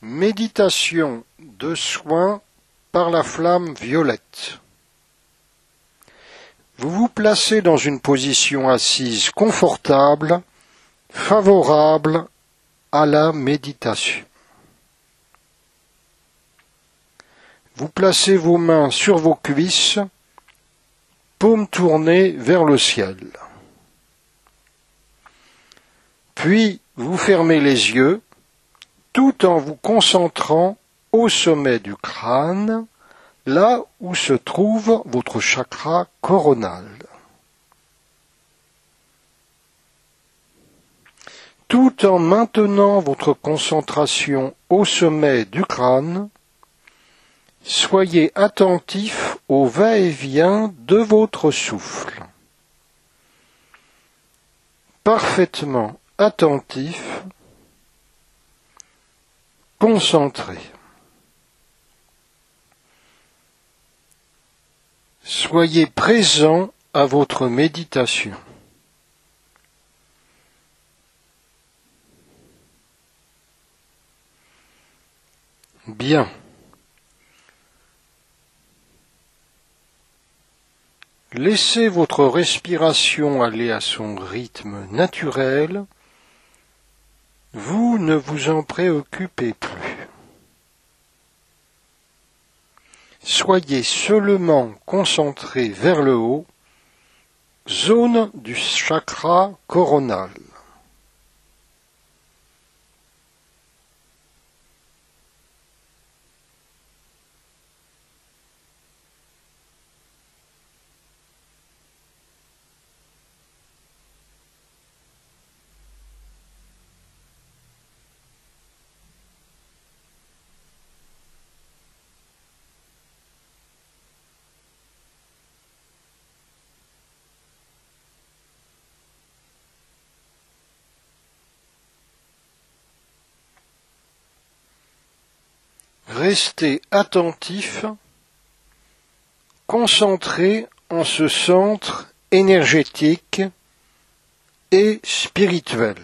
Méditation de soin par la flamme violette. Vous vous placez dans une position assise confortable, favorable à la méditation. Vous placez vos mains sur vos cuisses, paumes tournées vers le ciel. Puis vous fermez les yeux, tout en vous concentrant au sommet du crâne, là où se trouve votre chakra coronal. Tout en maintenant votre concentration au sommet du crâne, soyez attentif au va-et-vient de votre souffle. Parfaitement attentif, concentré. Soyez présent à votre méditation. Bien. Laissez votre respiration aller à son rythme naturel. Vous ne vous en préoccupez plus. Soyez seulement concentré vers le haut, zone du chakra coronal. Restez attentif, concentré en ce centre énergétique et spirituel.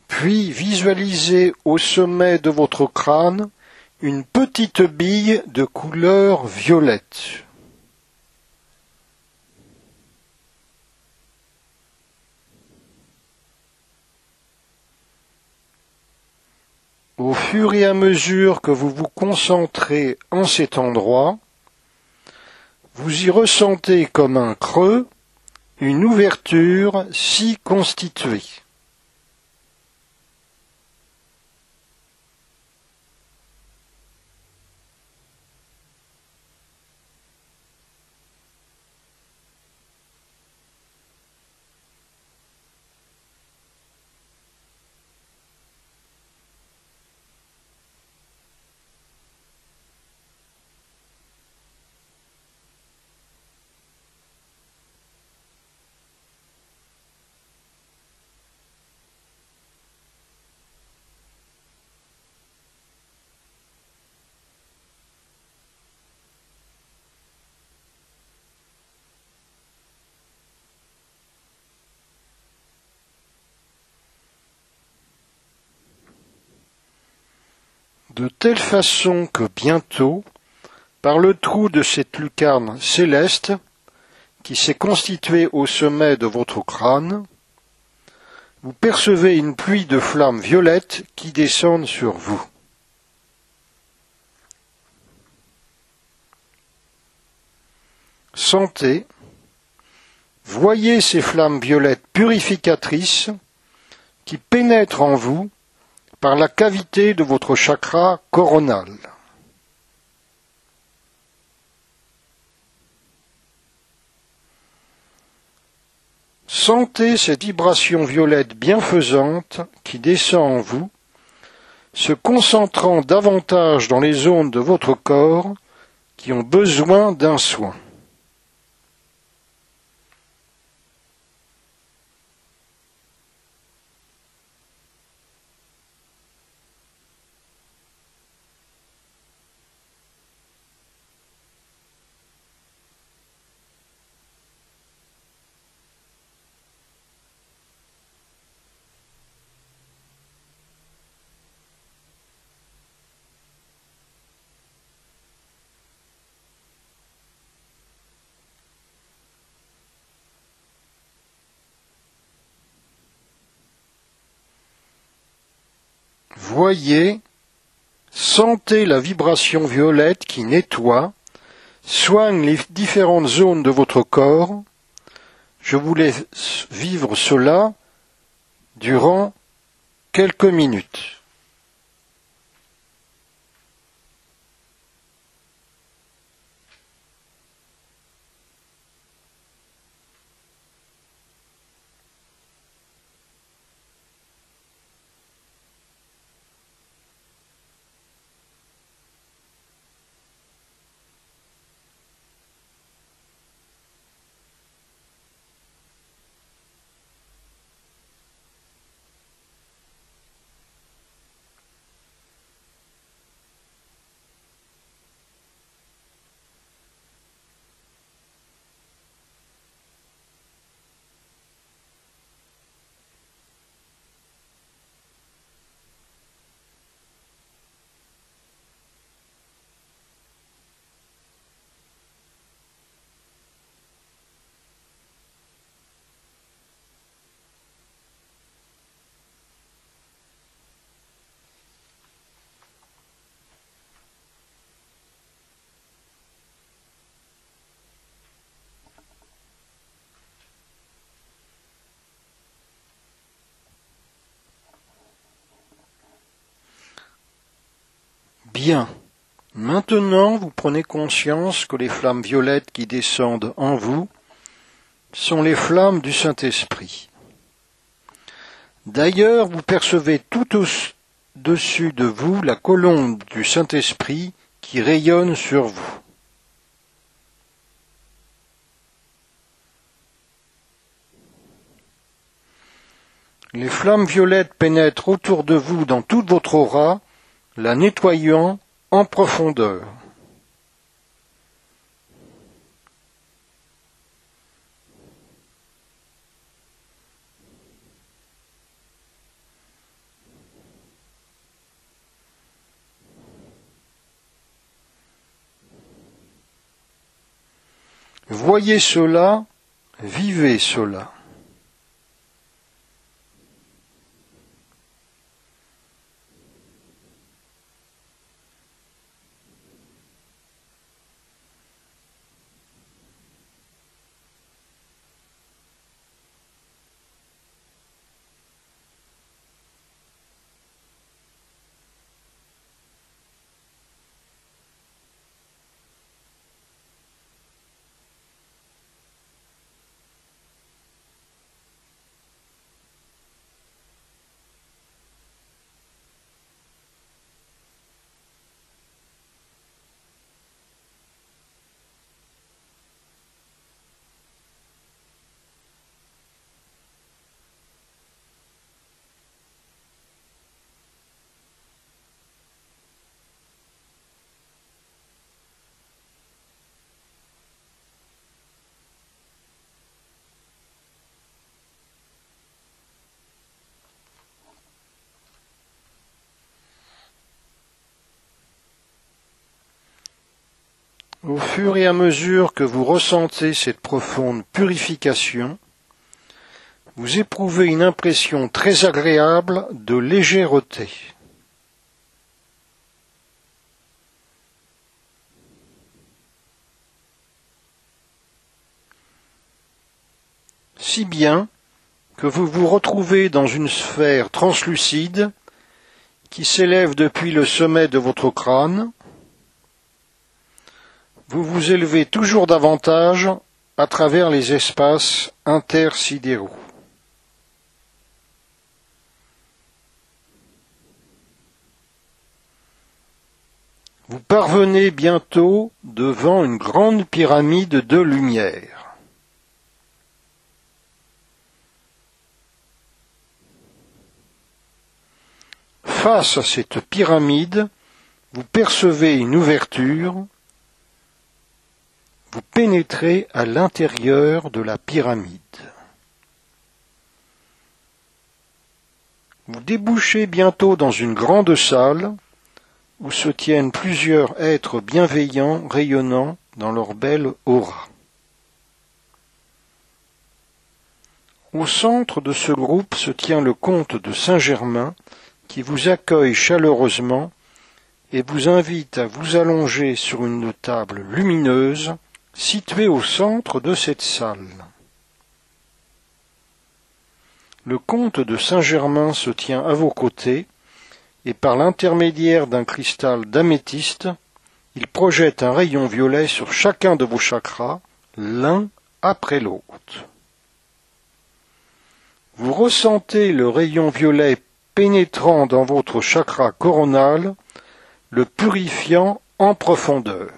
Puis visualisez au sommet de votre crâne une petite bille de couleur violette. Au fur et à mesure que vous vous concentrez en cet endroit, vous y ressentez comme un creux, une ouverture si constituée. De telle façon que bientôt, par le trou de cette lucarne céleste, qui s'est constituée au sommet de votre crâne, vous percevez une pluie de flammes violettes qui descendent sur vous. Sentez, voyez ces flammes violettes purificatrices qui pénètrent en vous par la cavité de votre chakra coronal. Sentez cette vibration violette bienfaisante qui descend en vous, se concentrant davantage dans les zones de votre corps qui ont besoin d'un soin. Voyez, sentez la vibration violette qui nettoie, soigne les différentes zones de votre corps. Je vous laisse vivre cela durant quelques minutes. Bien. Maintenant, vous prenez conscience que les flammes violettes qui descendent en vous sont les flammes du Saint-Esprit. D'ailleurs, vous percevez tout au-dessus de vous la colombe du Saint-Esprit qui rayonne sur vous. Les flammes violettes pénètrent autour de vous dans toute votre aura, la nettoyant en profondeur. Voyez cela, vivez cela. Au fur et à mesure que vous ressentez cette profonde purification, vous éprouvez une impression très agréable de légèreté. Si bien que vous vous retrouvez dans une sphère translucide qui s'élève depuis le sommet de votre crâne. Vous vous élevez toujours davantage à travers les espaces intersidéraux. Vous parvenez bientôt devant une grande pyramide de lumière. Face à cette pyramide, vous percevez une ouverture, vous pénétrez à l'intérieur de la pyramide. Vous débouchez bientôt dans une grande salle où se tiennent plusieurs êtres bienveillants rayonnant dans leur belle aura. Au centre de ce groupe se tient le comte de Saint-Germain qui vous accueille chaleureusement et vous invite à vous allonger sur une table lumineuse située au centre de cette salle. Le comte de Saint-Germain se tient à vos côtés et par l'intermédiaire d'un cristal d'améthyste, il projette un rayon violet sur chacun de vos chakras, l'un après l'autre. Vous ressentez le rayon violet pénétrant dans votre chakra coronal, le purifiant en profondeur.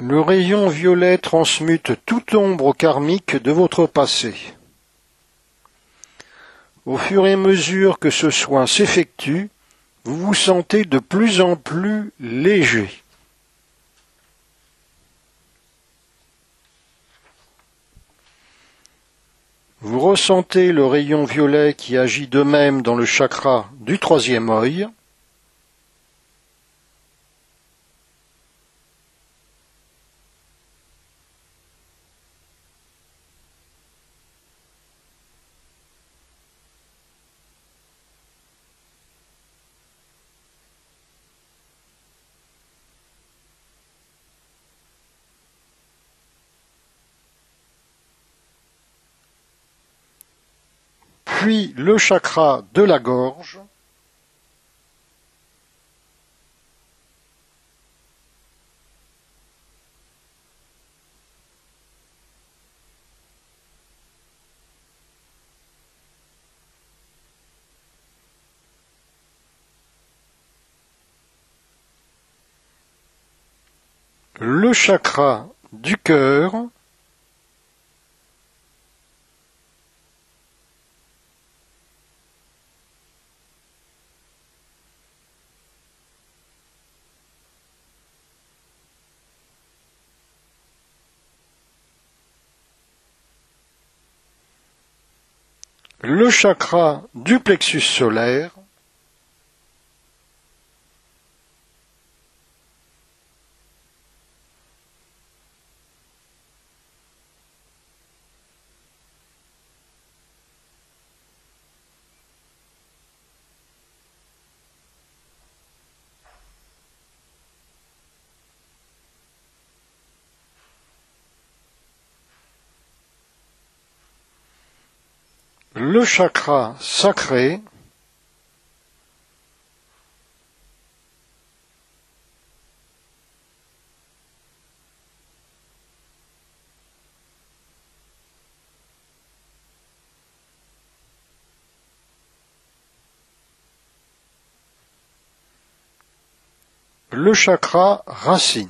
Le rayon violet transmute toute ombre karmique de votre passé. Au fur et à mesure que ce soin s'effectue, vous vous sentez de plus en plus léger. Vous ressentez le rayon violet qui agit de même dans le chakra du troisième œil. Puis le chakra de la gorge, le chakra du cœur, le chakra du plexus solaire, le chakra sacré, le chakra racine.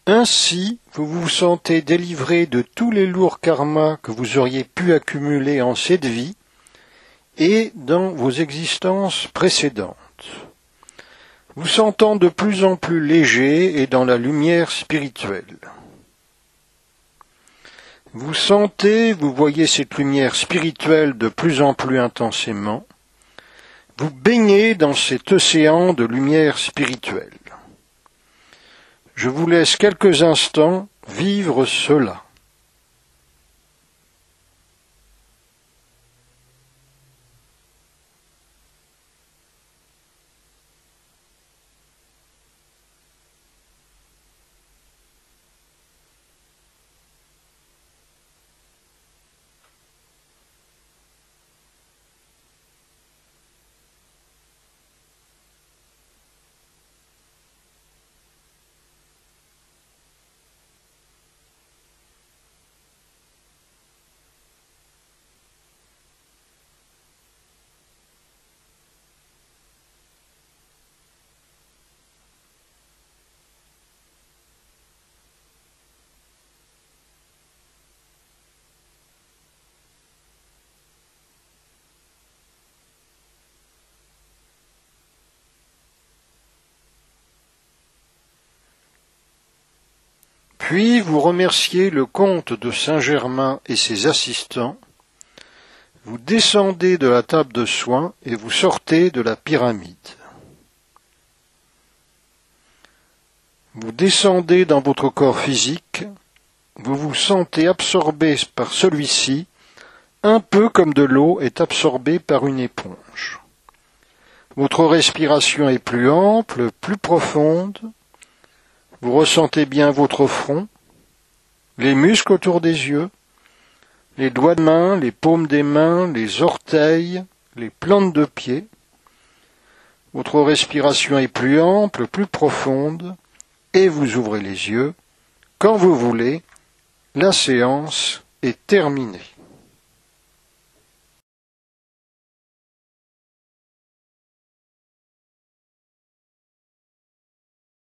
Ainsi, vous vous sentez délivré de tous les lourds karmas que vous auriez pu accumuler en cette vie et dans vos existences précédentes, vous sentant de plus en plus léger et dans la lumière spirituelle. Vous sentez, vous voyez cette lumière spirituelle de plus en plus intensément, vous baignez dans cet océan de lumière spirituelle. Je vous laisse quelques instants vivre cela. Puis vous remerciez le comte de Saint-Germain et ses assistants, vous descendez de la table de soins et vous sortez de la pyramide. Vous descendez dans votre corps physique, vous vous sentez absorbé par celui-ci, un peu comme de l'eau est absorbée par une éponge. Votre respiration est plus ample, plus profonde. Vous ressentez bien votre front, les muscles autour des yeux, les doigts de main, les paumes des mains, les orteils, les plantes de pied. Votre respiration est plus ample, plus profonde, et vous ouvrez les yeux. Quand vous voulez, la séance est terminée.